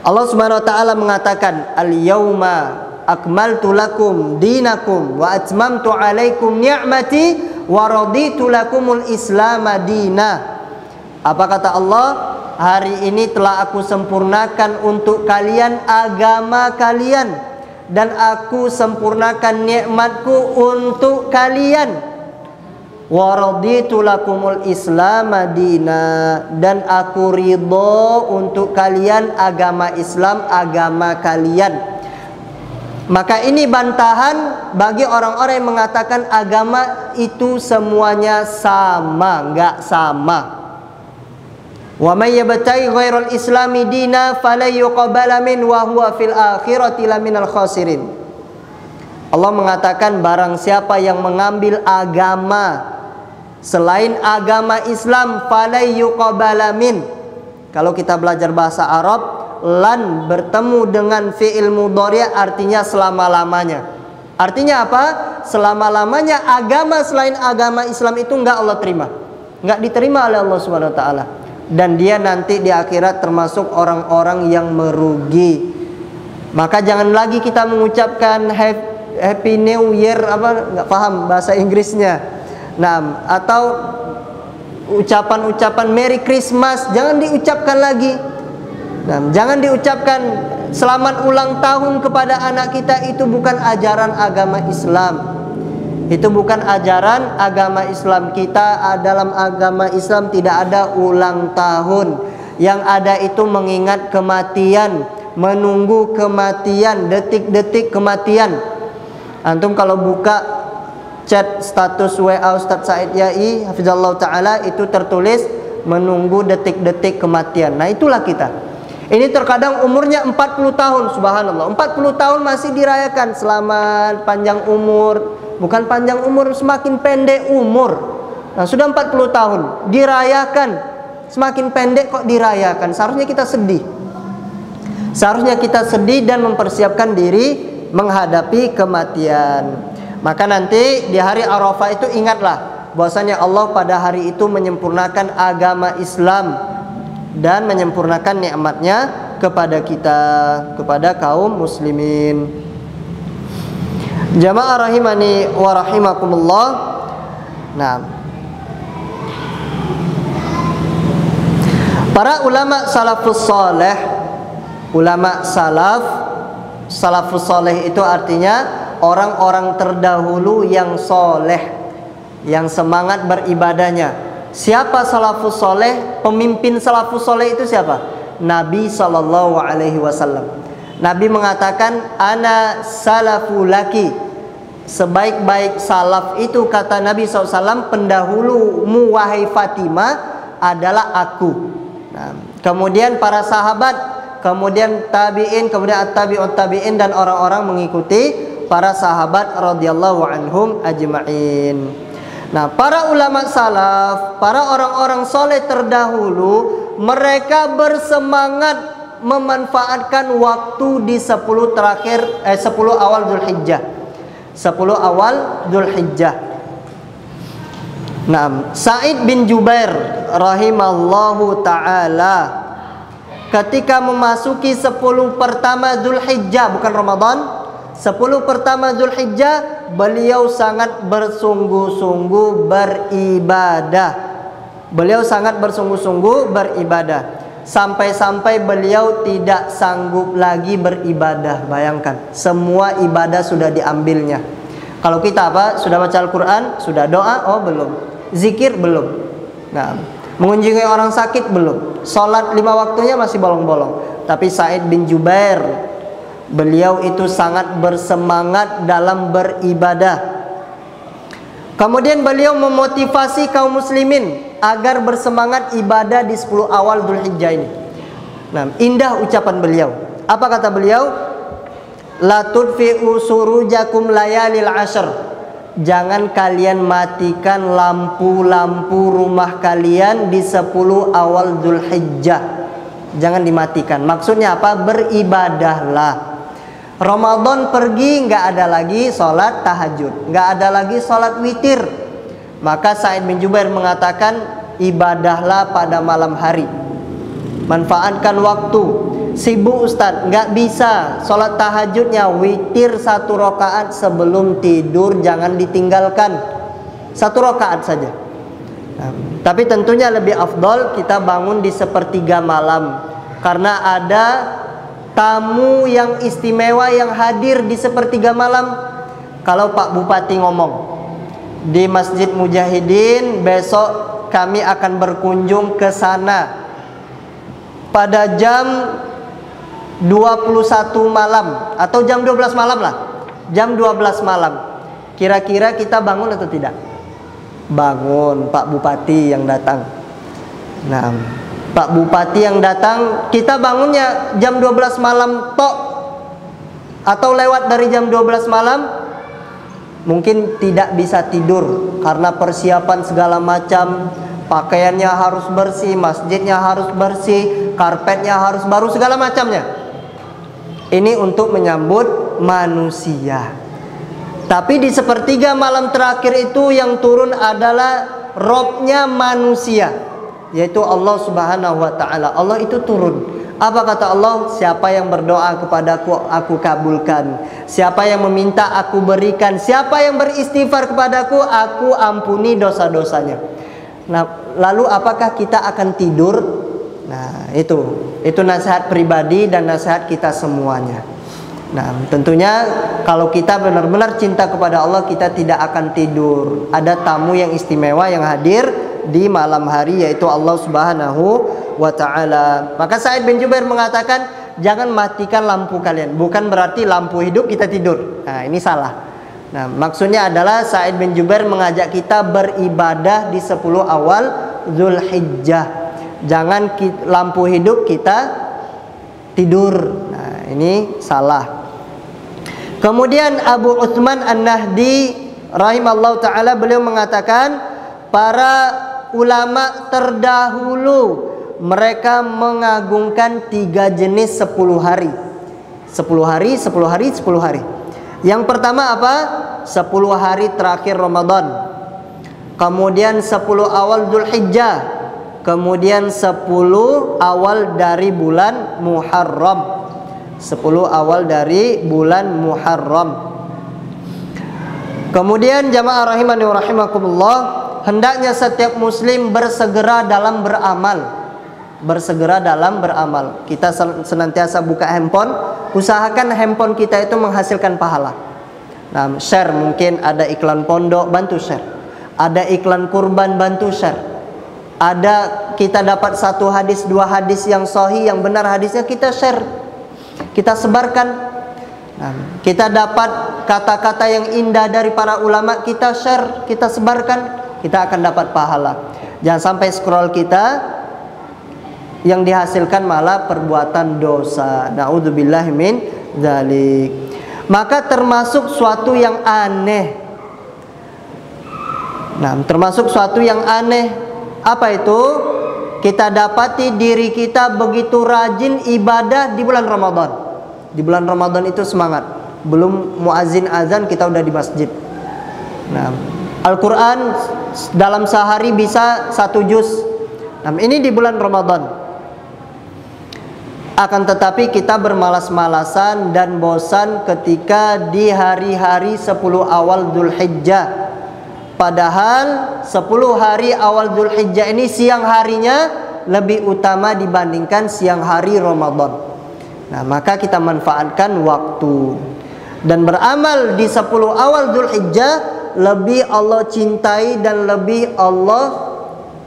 Allah Subhanahu wa ta'ala mengatakan, al-yauma akmaltu lakum dinakum wa atmamtu alaikum ni'mati wa raditu lakumul Islam madina. Apa kata Allah? Hari ini telah aku sempurnakan untuk kalian agama kalian, dan aku sempurnakan nikmatku untuk kalian. Wa raditu lakumul Islam madina, dan aku ridho untuk kalian agama Islam, agama kalian. Maka ini bantahan bagi orang-orang yang mengatakan agama itu semuanya sama. Enggak sama. Wa may yabtaghi ghairal islami dina fala yuqbala min wa huwa fil akhirati laminal khasirin. Allah mengatakan barang siapa yang mengambil agama selain agama Islam fala yuqbala min. Kalau kita belajar bahasa Arab, lan bertemu dengan fi'il mudhari' artinya selama-lamanya. Artinya apa? Selama-lamanya agama selain agama Islam itu enggak Allah terima. Enggak diterima oleh Allah Subhanahu wa ta'ala. Dan dia nanti di akhirat termasuk orang-orang yang merugi. Maka jangan lagi kita mengucapkan Happy New Year, enggak paham bahasa Inggrisnya. Nah, atau ucapan-ucapan Merry Christmas jangan diucapkan lagi. Nah, jangan diucapkan selamat ulang tahun kepada anak kita. Itu bukan ajaran agama Islam. Itu bukan ajaran agama Islam. Kita dalam agama Islam tidak ada ulang tahun. Yang ada itu mengingat kematian, menunggu kematian, detik-detik kematian. Antum kalau buka chat status WA Ustadz Said Yai hafizallahu ta'ala, itu tertulis menunggu detik-detik kematian. Nah, itulah kita. Ini terkadang umurnya 40 tahun, subhanallah. 40 tahun masih dirayakan selamat panjang umur. Bukan panjang umur, semakin pendek umur. Nah, sudah 40 tahun dirayakan, semakin pendek kok dirayakan. Seharusnya kita sedih. Seharusnya kita sedih dan mempersiapkan diri menghadapi kematian. Maka nanti di hari Arafah itu ingatlah bahwasanya Allah pada hari itu menyempurnakan agama Islam dan menyempurnakan nikmatnya kepada kita, kepada kaum muslimin. Jamaah rahimani wa rahimakumullah. Nah, para ulama salafus saleh, ulama salafus saleh itu artinya orang-orang terdahulu yang soleh, yang semangat beribadahnya. Siapa salafus saleh? Pemimpin salafus saleh itu siapa? Nabi sallallahu alaihi wasallam. Nabi mengatakan, ana salafulaki, sebaik-baik salaf itu, kata Nabi SAW, pendahulumu wahai Fatimah adalah aku. Nah, kemudian para sahabat, kemudian tabi'in, kemudian at-tabi'ut tabi'in, dan orang-orang mengikuti para sahabat radhiyallahu anhum ajma'in. Nah, para ulama salaf, para orang-orang soleh terdahulu, mereka bersemangat memanfaatkan waktu di 10 awal Dzulhijjah. 10 awal Dzulhijjah. Nah, Sa'id bin Jubair rahimallahu taala ketika memasuki 10 pertama Dzulhijjah, bukan Ramadan, 10 pertama Dzulhijjah, beliau sangat bersungguh-sungguh beribadah. Beliau sangat bersungguh-sungguh beribadah. Sampai-sampai beliau tidak sanggup lagi beribadah. Bayangkan, semua ibadah sudah diambilnya. Kalau kita apa? Sudah baca Al-Quran? Sudah doa? Oh belum. Zikir? Belum. Nah, mengunjungi orang sakit? Belum. Sholat 5 waktunya masih bolong-bolong. Tapi Sa'id bin Jubair, beliau itu sangat bersemangat dalam beribadah. Kemudian beliau memotivasi kaum muslimin agar bersemangat ibadah di 10 awal Dzulhijjah ini. Nah, indah ucapan beliau. Apa kata beliau? La tudfi'u surujakum layalil ashr. Jangan kalian matikan lampu-lampu rumah kalian di 10 awal Dzulhijjah. Jangan dimatikan. Maksudnya apa? Beribadahlah. Ramadan pergi, nggak ada lagi sholat tahajud, nggak ada lagi sholat witir. Maka Sa'id bin Jubair mengatakan, ibadahlah pada malam hari, manfaatkan waktu. Sibuk Ustadz, nggak bisa sholat tahajudnya, witir 1 rakaat sebelum tidur, jangan ditinggalkan, 1 rakaat saja. Tapi tentunya lebih afdol kita bangun di 1/3 malam, karena ada tamu yang istimewa yang hadir di 1/3 malam. Kalau Pak Bupati ngomong di Masjid Mujahidin, besok kami akan berkunjung ke sana pada jam 21 malam atau jam 12 malam lah. Jam 12 malam. Kira-kira kita bangun atau tidak? Bangun, Pak Bupati yang datang. Nah, Pak Bupati yang datang, kita bangunnya jam 12 malam tok, atau lewat dari jam 12 malam, mungkin tidak bisa tidur karena persiapan segala macam. Pakaiannya harus bersih, masjidnya harus bersih, karpetnya harus baru, segala macamnya. Ini untuk menyambut manusia. Tapi di 1/3 malam terakhir itu yang turun adalah Robnya manusia, yaitu Allah Subhanahu wa ta'ala. Allah itu turun. Apa kata Allah? Siapa yang berdoa kepadaku, aku kabulkan. Siapa yang meminta, aku berikan. Siapa yang beristighfar kepadaku, aku ampuni dosa-dosanya. Nah, lalu apakah kita akan tidur? Nah, itu nasihat pribadi dan nasihat kita semuanya. Nah, tentunya kalau kita benar-benar cinta kepada Allah, kita tidak akan tidur. Ada tamu yang istimewa yang hadir di malam hari, yaitu Allah Subhanahu wa ta'ala. Maka Sa'id bin Jubair mengatakan, jangan matikan lampu kalian. Bukan berarti lampu hidup kita tidur. Nah, ini salah. Nah, maksudnya adalah Sa'id bin Jubair mengajak kita beribadah di 10 awal Dzulhijjah. Jangan lampu hidup kita tidur. Nah, ini salah. Kemudian Abu Utsman An-Nahdi rahimallahu ta'ala, beliau mengatakan, para ulama terdahulu mereka mengagungkan 3 jenis 10 hari. 10 hari, 10 hari, 10 hari. Yang pertama apa? 10 hari terakhir Ramadan. Kemudian 10 awal Dzulhijjah. kemudian 10 awal dari bulan Muharram. 10 awal dari bulan Muharram. Kemudian jamaah rahimani wa rahimakumullah, hendaknya setiap muslim bersegera dalam beramal. Bersegera dalam beramal. Kita senantiasa buka handphone, usahakan handphone kita itu menghasilkan pahala. Nah, share, mungkin ada iklan pondok, bantu share. Ada iklan kurban, bantu share. Ada kita dapat 1 hadis, 2 hadis yang sahih, yang benar hadisnya, kita share, kita sebarkan. Nah, kita dapat kata-kata yang indah dari para ulama, kita share, kita sebarkan, kita akan dapat pahala. Jangan sampai scroll kita yang dihasilkan malah perbuatan dosa. Na'udzubillahi min dzalik. Maka termasuk suatu yang aneh. Nah, termasuk suatu yang aneh. Apa itu? Kita dapati diri kita begitu rajin ibadah di bulan Ramadan. Di bulan Ramadan itu semangat. Belum muazin azan kita udah di masjid. Nah, Al-Quran dalam sehari bisa 1 juz. Nah, ini di bulan Ramadan. Akan tetapi kita bermalas-malasan dan bosan ketika di hari-hari 10 awal Dzulhijjah. Padahal 10 hari awal Dzulhijjah ini siang harinya lebih utama dibandingkan siang hari Ramadan. Nah, maka kita manfaatkan waktu dan beramal di 10 awal Dzulhijjah, lebih Allah cintai dan lebih Allah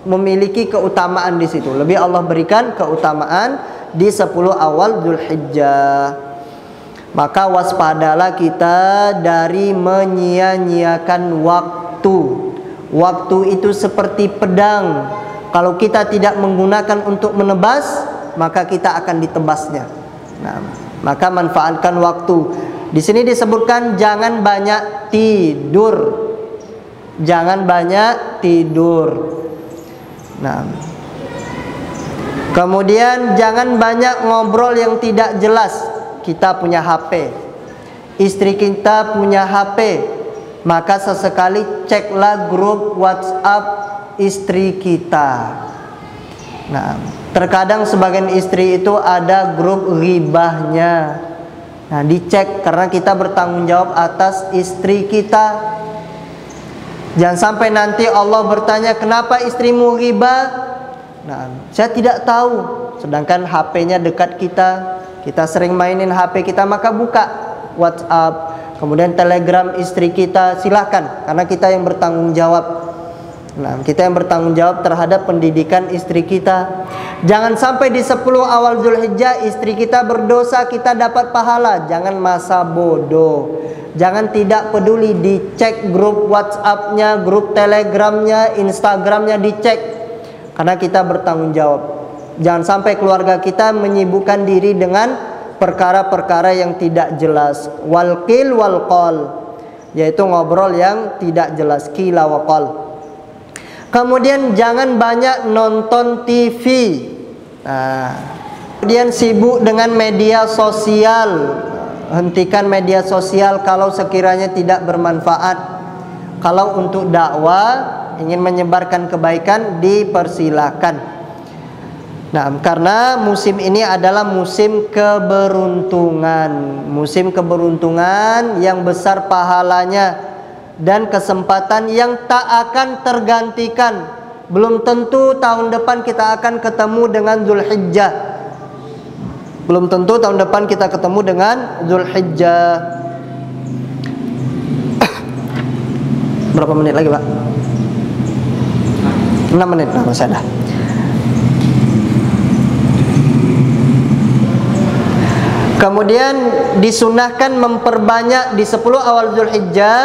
memiliki keutamaan di situ. Lebih Allah berikan keutamaan di 10 awal Dzulhijjah. Maka waspadalah kita dari menyia-nyiakan waktu. Waktu itu seperti pedang. Kalau kita tidak menggunakan untuk menebas, maka kita akan ditebasnya. Nah, maka manfaatkan waktu. Di sini disebutkan jangan banyak tidur. Jangan banyak tidur. Nah, kemudian jangan banyak ngobrol yang tidak jelas. Kita punya HP, istri kita punya HP, maka sesekali ceklah grup WhatsApp istri kita. Nah, terkadang sebagian istri itu ada grup ghibahnya. Nah, dicek karena kita bertanggung jawab atas istri kita. Jangan sampai nanti Allah bertanya, kenapa istrimu ghibah? Nah, saya tidak tahu. Sedangkan HP-nya dekat kita, kita sering mainin HP kita, maka buka WhatsApp, kemudian Telegram istri kita, silahkan, karena kita yang bertanggung jawab. Nah, kita yang bertanggung jawab terhadap pendidikan istri kita. Jangan sampai di 10 awal Dzulhijjah istri kita berdosa, kita dapat pahala. Jangan masa bodoh. Jangan tidak peduli, dicek grup WhatsApp-nya, grup Telegramnya, Instagramnya, dicek. Karena kita bertanggung jawab. Jangan sampai keluarga kita menyibukkan diri dengan perkara-perkara yang tidak jelas. Walqil walqal, yaitu ngobrol yang tidak jelas. Qila waqal. Kemudian jangan banyak nonton TV. Nah, kemudian sibuk dengan media sosial. Hentikan media sosial kalau sekiranya tidak bermanfaat. Kalau untuk dakwah, ingin menyebarkan kebaikan, dipersilakan. Nah, karena musim ini adalah musim keberuntungan. Musim keberuntungan yang besar pahalanya dan kesempatan yang tak akan tergantikan. Belum tentu tahun depan kita akan ketemu dengan Dzulhijjah. Belum tentu tahun depan kita ketemu dengan Dzulhijjah. Berapa menit lagi, Pak? 6 menit, nah, masih ada. Kemudian disunahkan memperbanyak di 10 awal Dzulhijjah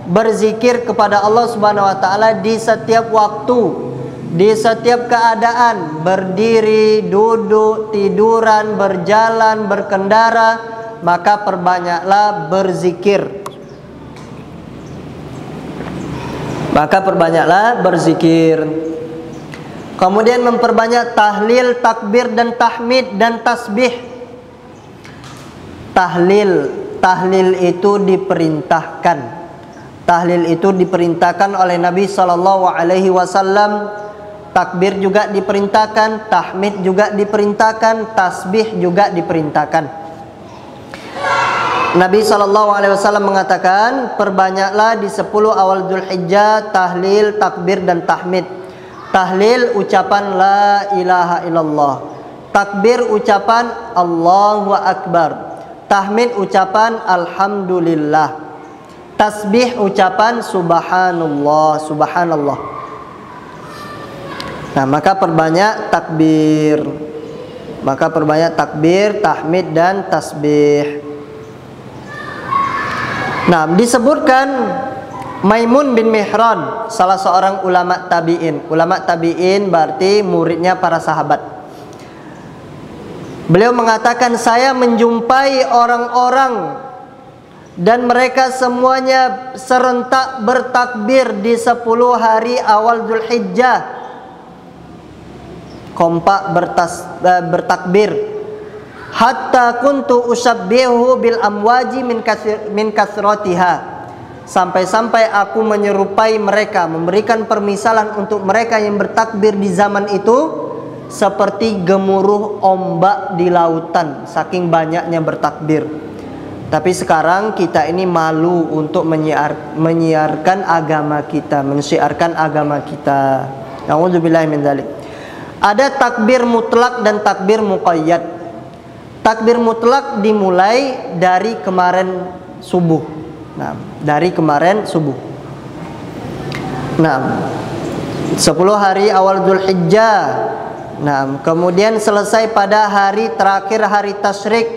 berzikir kepada Allah Subhanahu wa taala di setiap waktu, di setiap keadaan, berdiri, duduk, tiduran, berjalan, berkendara, maka perbanyaklah berzikir. Maka perbanyaklah berzikir. Kemudian memperbanyak tahlil, takbir dan tahmid dan tasbih. Tahlil itu diperintahkan. Tahlil itu diperintahkan oleh Nabi sallallahu alaihi wasallam Takbir juga diperintahkan, tahmid juga diperintahkan, tasbih juga diperintahkan. Nabi SAW mengatakan, perbanyaklah di 10 awal Dzulhijjah tahlil, takbir dan tahmid. Tahlil ucapan la ilaha illallah, takbir ucapan Allahu Akbar, tahmid ucapan alhamdulillah, tasbih ucapan subhanallah, subhanallah. Nah, maka perbanyak takbir. Maka perbanyak takbir, tahmid dan tasbih. Nah, disebutkan Maimun bin Mihran, salah seorang ulama tabi'in. Ulama tabi'in berarti muridnya para sahabat. Beliau mengatakan, saya menjumpai orang-orang dan mereka semuanya serentak bertakbir di 10 hari awal Dzulhijjah. Kompak bertakbir. Hatta kuntu usabbihu bil amwaji min kasratiha. Sampai-sampai aku menyerupai mereka, memberikan permisalan untuk mereka yang bertakbir di zaman itu seperti gemuruh ombak di lautan, saking banyaknya bertakbir. Tapi sekarang kita ini malu untuk menyiarkan agama kita, mensiarkan agama kita. Nauzubillahi min dzalik. Ada takbir mutlak dan takbir muqayyad. Takbir mutlak dimulai dari kemarin subuh. Nah, dari kemarin subuh. Nah, 10 hari awal Dzulhijjah. Nah, kemudian selesai pada hari terakhir hari tasyrik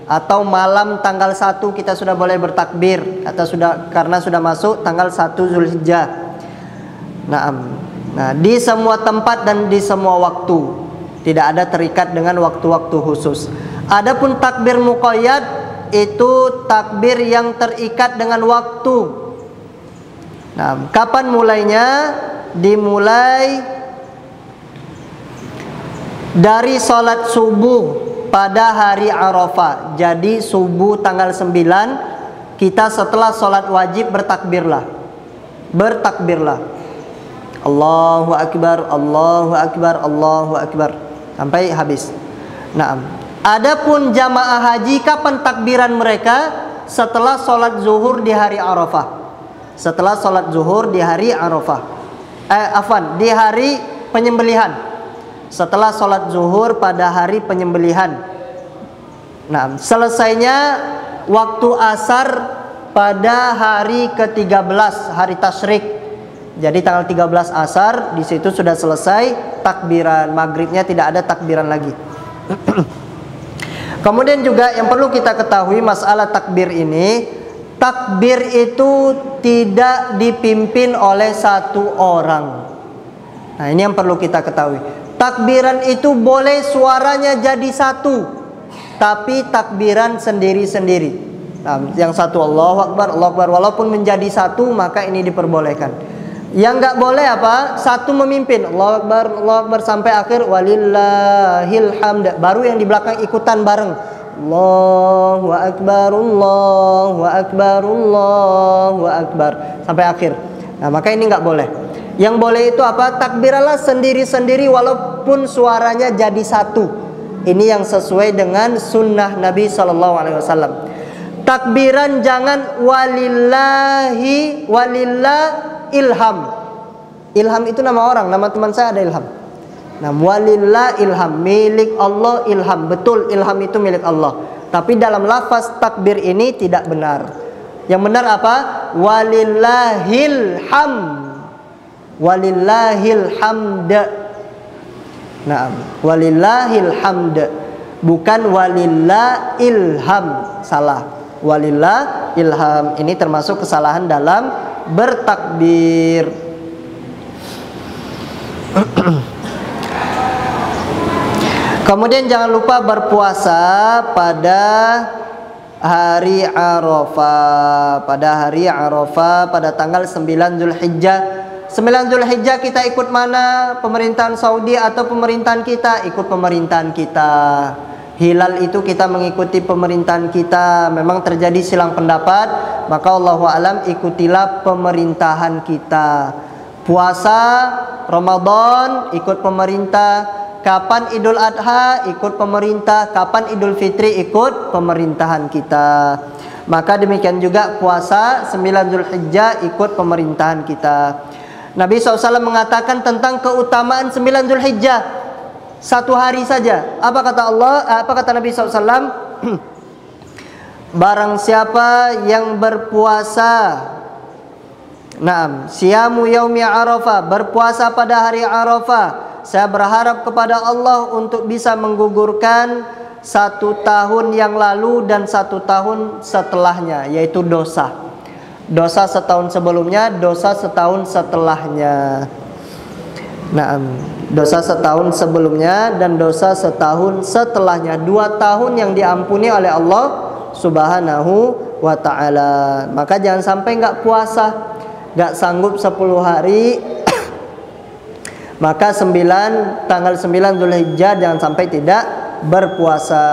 atau malam tanggal 1 kita sudah boleh bertakbir karena sudah masuk tanggal 1 Dzulhijjah. Nah, di semua tempat dan di semua waktu, tidak ada terikat dengan waktu-waktu khusus. Adapun takbir muqayyad itu takbir yang terikat dengan waktu. Nah, kapan mulainya? Dimulai dari sholat subuh pada hari Arafah. Jadi subuh tanggal 9 kita setelah sholat wajib bertakbirlah. Allahu Akbar, Allahu Akbar, Allahu Akbar sampai habis. Nah, adapun jamaah haji kapan takbiran mereka? Setelah sholat zuhur di hari Arafah. Setelah sholat zuhur di hari Arafah. Di hari penyembelihan. Setelah sholat zuhur pada hari penyembelihan. Nah, selesainya waktu asar pada hari ke-13 hari tasyrik. Jadi tanggal 13 asar di situ sudah selesai takbiran. Maghribnya tidak ada takbiran lagi. Kemudian juga yang perlu kita ketahui masalah takbir ini, takbir itu tidak dipimpin oleh satu orang. Nah, ini yang perlu kita ketahui. Takbiran itu boleh suaranya jadi satu, tapi takbiran sendiri-sendiri. Nah, yang satu Allahu Akbar, Allahu Akbar, walaupun menjadi satu maka ini diperbolehkan. Yang nggak boleh apa? Satu memimpin Allahu Akbar sampai akhir walillahil hamd. Baru yang di belakang ikutan bareng Allahu Akbar, Allahu Akbar, Allahu Akbar sampai akhir. Nah, maka ini nggak boleh. Yang boleh itu apa? Takbirlah sendiri-sendiri walaupun suaranya jadi satu. Ini yang sesuai dengan sunnah Nabi SAW. Takbiran jangan walillah ilham. Ilham itu nama orang, nama teman saya ada Ilham. Nah, walillah ilham, milik Allah ilham. Betul, ilham itu milik Allah. Tapi dalam lafaz takbir ini tidak benar. Yang benar apa? Walillahil ham. Walillahil hamd. Nah, walillahil hamd. Bukan walillah ilham. Salah. Walillah ilham. Ini termasuk kesalahan dalam bertakbir. Kemudian jangan lupa berpuasa pada hari Arafah. Pada hari Arafah pada tanggal 9 Dzulhijjah. 9 Dzulhijjah kita ikut mana? Pemerintahan Saudi atau pemerintahan kita? Ikut pemerintahan kita. Hilal itu kita mengikuti pemerintahan kita. Memang terjadi silang pendapat, maka Allahu alam ikutilah pemerintahan kita. Puasa Ramadan ikut pemerintah, kapan Idul Adha ikut pemerintah, kapan Idul Fitri ikut pemerintahan kita. Maka demikian juga puasa 9 Zulhijjah ikut pemerintahan kita. Nabi SAW mengatakan tentang keutamaan 9 Zulhijjah, satu hari saja. Apa kata Allah? Apa kata Nabi SAW? Barang siapa yang berpuasa, siyamu yaumi Arafah, berpuasa pada hari Arafah, saya berharap kepada Allah untuk bisa menggugurkan 1 tahun yang lalu dan 1 tahun setelahnya, yaitu dosa. Dosa setahun sebelumnya, dosa setahun setelahnya. Dosa setahun sebelumnya dan dosa setahun setelahnya. 2 tahun yang diampuni oleh Allah Subhanahu wa ta'ala. Maka jangan sampai nggak puasa, nggak sanggup 10 hari. Maka tanggal 9 Zulhijjah jangan sampai tidak berpuasa.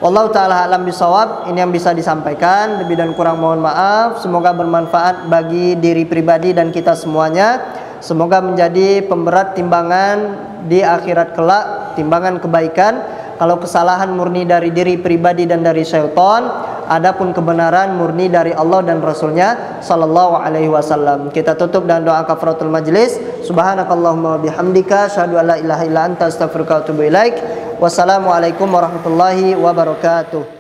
Wallahu ta'ala alam bisawab. Ini yang bisa disampaikan, lebih dan kurang mohon maaf. Semoga bermanfaat bagi diri pribadi dan kita semuanya. Semoga menjadi pemberat timbangan di akhirat kelak, timbangan kebaikan. Kalau kesalahan murni dari diri pribadi dan dari syaitan, adapun kebenaran murni dari Allah dan Rasulnya sallallahu alaihi wasallam. Kita tutup dengan doa kafaratul majlis. Subhanakallahumma wa bihamdika asyhadu an la ilaha illa anta astaghfiruka wa atubu ilaik. Wassalamualaikum warahmatullahi wabarakatuh.